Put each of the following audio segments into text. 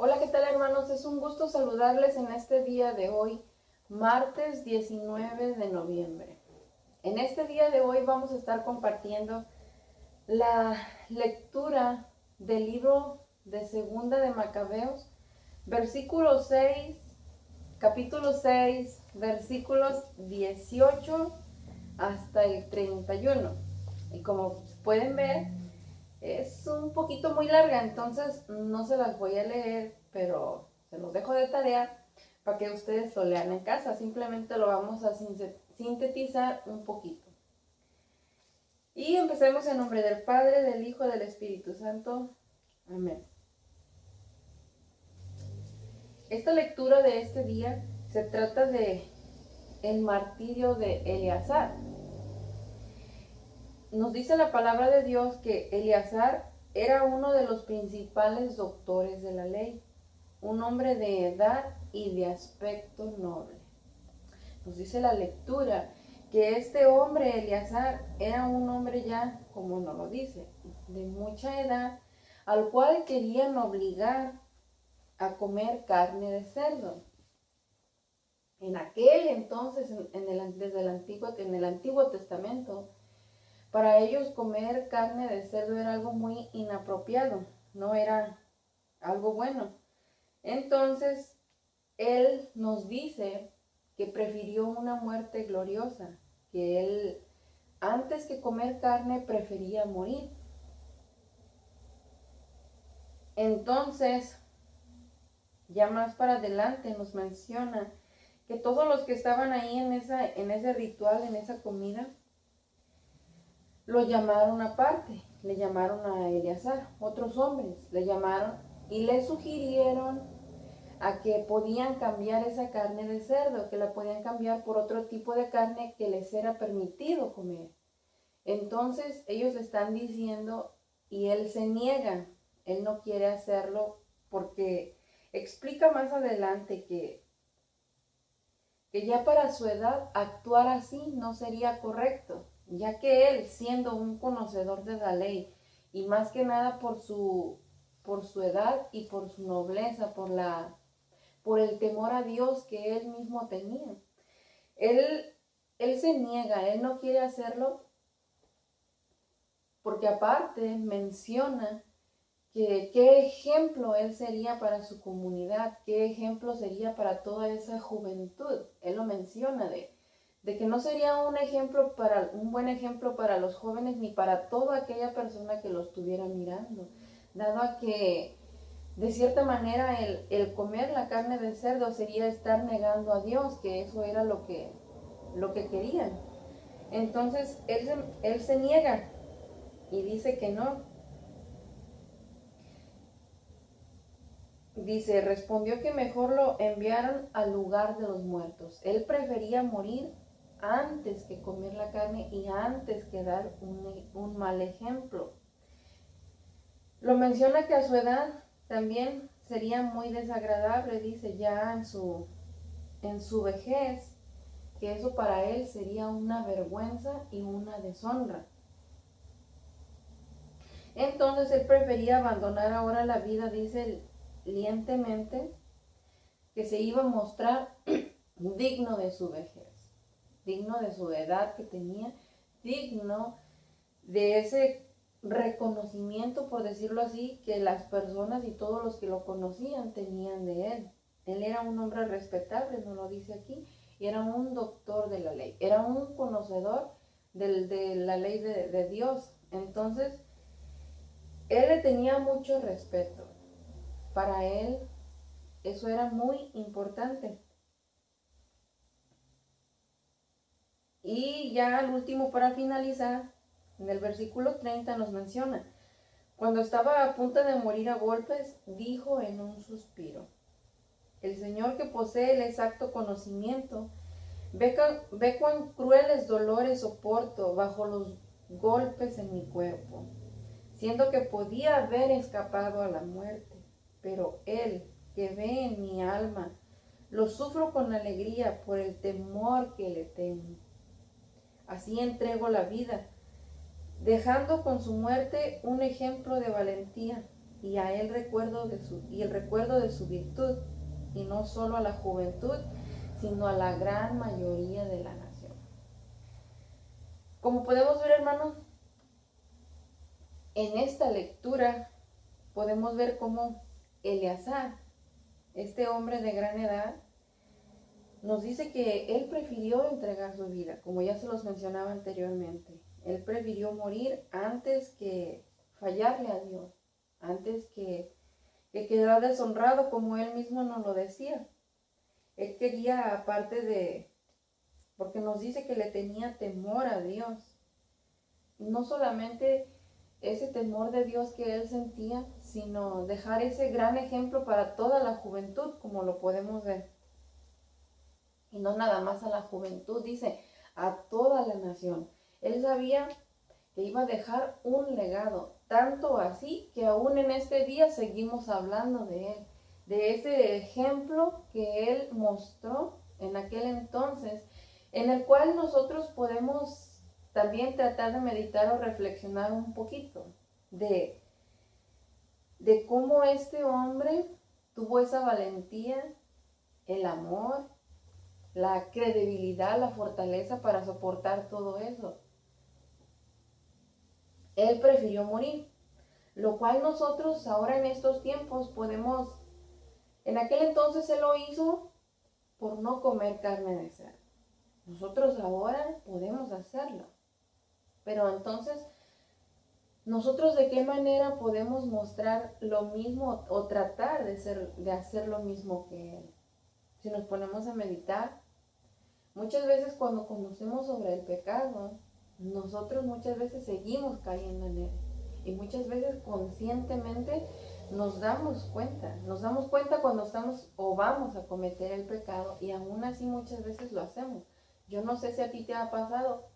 Hola, ¿qué tal, hermanos? Es un gusto saludarles en este día de hoy, martes 19 de noviembre. En este día de hoy vamos a estar compartiendo la lectura del libro de Segunda de Macabeos, versículo 6, capítulo 6, versículos 18 hasta el 31. Y como pueden ver, es un poquito muy larga, entonces no se las voy a leer, pero se los dejo de tarea para que ustedes lo lean en casa. Simplemente lo vamos a sintetizar un poquito. Y empecemos en nombre del Padre, del Hijo, del Espíritu Santo. Amén. Esta lectura de este día se trata de el martirio de Eleazar. Nos dice la palabra de Dios que Eleazar era uno de los principales doctores de la ley, un hombre de edad y de aspecto noble. Nos dice la lectura que este hombre, Eleazar, era un hombre ya, como nos lo dice, de mucha edad, al cual querían obligar a comer carne de cerdo. En aquel entonces, en el Antiguo Testamento, para ellos comer carne de cerdo era algo muy inapropiado, no era algo bueno. Entonces, él nos dice que prefirió una muerte gloriosa, que él antes que comer carne prefería morir. Entonces, ya más para adelante nos menciona que todos los que estaban ahí en ese ritual, en esa comida, lo llamaron aparte, le llamaron a Eleazar, otros hombres le llamaron y le sugirieron a que podían cambiar esa carne de cerdo, que la podían cambiar por otro tipo de carne que les era permitido comer. Entonces ellos le están diciendo y él se niega, él no quiere hacerlo porque explica más adelante que ya para su edad actuar así no sería correcto, ya que él, siendo un conocedor de la ley, y más que nada por su edad y por su nobleza, por el temor a Dios que él mismo tenía, él se niega, él no quiere hacerlo, porque aparte menciona que qué ejemplo él sería para su comunidad, qué ejemplo sería para toda esa juventud. Él lo menciona de que no sería un buen ejemplo para los jóvenes ni para toda aquella persona que lo estuviera mirando, dado a que de cierta manera el comer la carne de cerdo sería estar negando a Dios, que eso era lo que querían. Entonces él se niega y dice que no. Dice, respondió que mejor lo enviaran al lugar de los muertos. Él prefería morir antes que comer la carne y antes que dar un mal ejemplo. Lo menciona que a su edad también sería muy desagradable, dice, ya en su vejez, que eso para él sería una vergüenza y una deshonra. Entonces él prefería abandonar ahora la vida, dice lientemente, que se iba a mostrar digno de su vejez, digno de su edad que tenía, digno de ese reconocimiento, por decirlo así, que las personas y todos los que lo conocían tenían de él. Él era un hombre respetable, nos lo dice aquí, y era un doctor de la ley, era un conocedor de la ley de Dios. Entonces, él le tenía mucho respeto. Para él, eso era muy importante. Y ya al último, para finalizar, en el versículo 30 nos menciona, cuando estaba a punto de morir a golpes, dijo en un suspiro, el Señor que posee el exacto conocimiento, ve cuán crueles dolores soporto bajo los golpes en mi cuerpo, siendo que podía haber escapado a la muerte, pero Él que ve en mi alma, lo sufro con alegría por el temor que le tengo. Así entrego la vida, dejando con su muerte un ejemplo de valentía. y a él el recuerdo de su virtud, y no solo a la juventud, sino a la gran mayoría de la nación. Como podemos ver, hermanos, en esta lectura podemos ver cómo Eleazar, este hombre de gran edad, nos dice que él prefirió entregar su vida, como ya se los mencionaba anteriormente. Él prefirió morir antes que fallarle a Dios, antes que quedar deshonrado, como él mismo nos lo decía. Él quería, porque nos dice que le tenía temor a Dios. No solamente ese temor de Dios que él sentía, sino dejar ese gran ejemplo para toda la juventud, como lo podemos ver. Y no nada más a la juventud, dice, a toda la nación. Él sabía que iba a dejar un legado, tanto así que aún en este día seguimos hablando de él, de ese ejemplo que él mostró en aquel entonces, en el cual nosotros podemos también tratar de meditar o reflexionar un poquito de cómo este hombre tuvo esa valentía, el amor, la credibilidad, la fortaleza para soportar todo eso. Él prefirió morir, lo cual nosotros ahora en estos tiempos podemos, en aquel entonces él lo hizo por no comer carne de cerdo. Nosotros ahora podemos hacerlo, pero entonces, ¿nosotros de qué manera podemos mostrar lo mismo o tratar de hacer lo mismo que él? Si nos ponemos a meditar, muchas veces cuando conocemos sobre el pecado, nosotros muchas veces seguimos cayendo en él. Y muchas veces conscientemente nos damos cuenta cuando estamos o vamos a cometer el pecado, y aún así muchas veces lo hacemos. Yo no sé si a ti te ha pasado,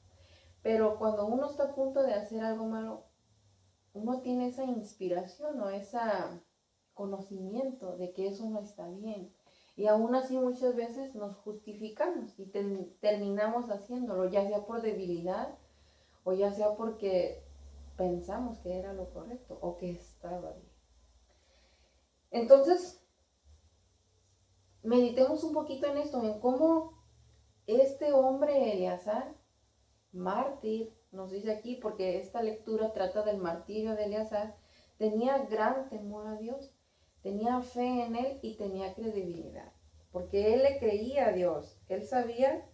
pero cuando uno está a punto de hacer algo malo, uno tiene esa inspiración o ese conocimiento de que eso no está bien. Y aún así muchas veces nos justificamos y terminamos haciéndolo, ya sea por debilidad o ya sea porque pensamos que era lo correcto o que estaba bien. Entonces, meditemos un poquito en esto, en cómo este hombre Eleazar, mártir, nos dice aquí, porque esta lectura trata del martirio de Eleazar, tenía gran temor a Dios, tenía fe en él y tenía credibilidad, porque él le creía a Dios, él sabía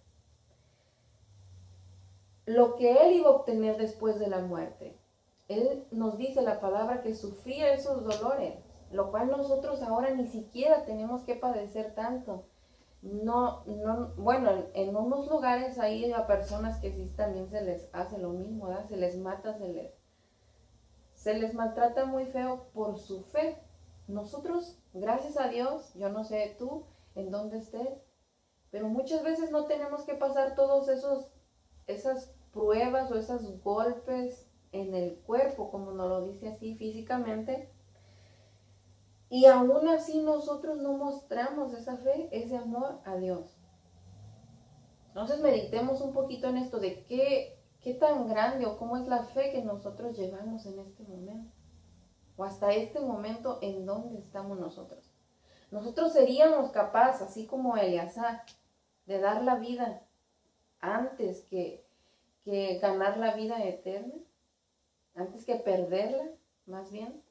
lo que él iba a obtener después de la muerte. Él nos dice la palabra que sufría esos dolores, lo cual nosotros ahora ni siquiera tenemos que padecer tanto. Bueno, en unos lugares hay a personas que sí también se les hace lo mismo, ¿verdad? Se les mata, se les maltrata muy feo por su fe. Nosotros, gracias a Dios, yo no sé tú en dónde estés, pero muchas veces no tenemos que pasar todos esas pruebas o esos golpes en el cuerpo, como nos lo dice así físicamente, y aún así nosotros no mostramos esa fe, ese amor a Dios. Entonces meditemos un poquito en esto de qué tan grande o cómo es la fe que nosotros llevamos en este momento, o hasta este momento en donde estamos nosotros. Nosotros seríamos capaces, así como Eleazar, de dar la vida antes que ganar la vida eterna, antes que perderla, más bien,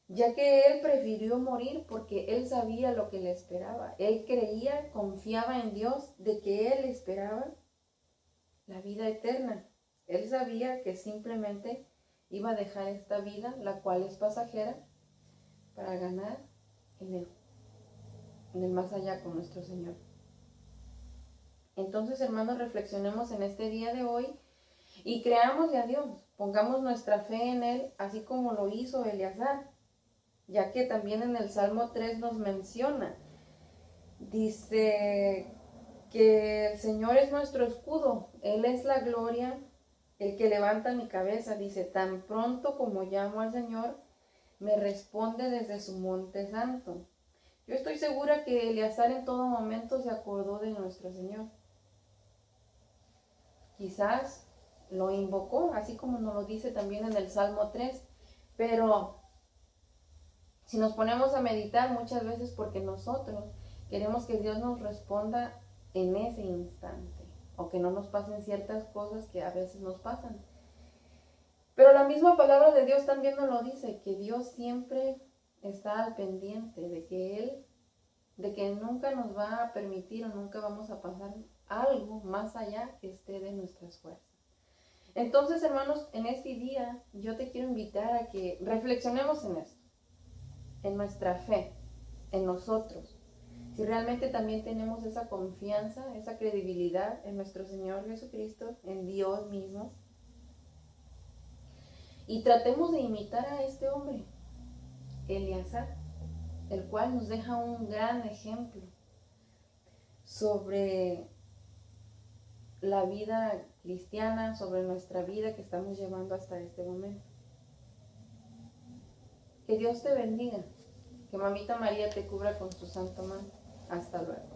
ya que él prefirió morir porque él sabía lo que le esperaba. Él creía, confiaba en Dios de que él esperaba la vida eterna. Él sabía que simplemente iba a dejar esta vida, la cual es pasajera, para ganar en el más allá con nuestro Señor. Entonces, hermanos, reflexionemos en este día de hoy y creámosle a Dios, pongamos nuestra fe en Él, así como lo hizo Eleazar, ya que también en el Salmo 3 nos menciona, dice que el Señor es nuestro escudo, Él es la gloria, el que levanta mi cabeza, dice, tan pronto como llamo al Señor, me responde desde su monte santo. Yo estoy segura que Eleazar en todo momento se acordó de nuestro Señor. Quizás lo invocó, así como nos lo dice también en el Salmo 3, pero Si nos ponemos a meditar muchas veces porque nosotros queremos que Dios nos responda en ese instante o que no nos pasen ciertas cosas que a veces nos pasan. Pero la misma palabra de Dios también nos lo dice, que Dios siempre está al pendiente de que nunca nos va a permitir o nunca vamos a pasar algo más allá que esté de nuestras fuerzas. Entonces, hermanos, en este día yo te quiero invitar a que reflexionemos en esto, en nuestra fe, en nosotros. Si realmente también tenemos esa confianza, esa credibilidad en nuestro Señor Jesucristo, en Dios mismo. Y tratemos de imitar a este hombre, Eleazar, el cual nos deja un gran ejemplo sobre la vida cristiana, sobre nuestra vida que estamos llevando hasta este momento. Que Dios te bendiga, que Mamita María te cubra con su santo manto. Hasta luego.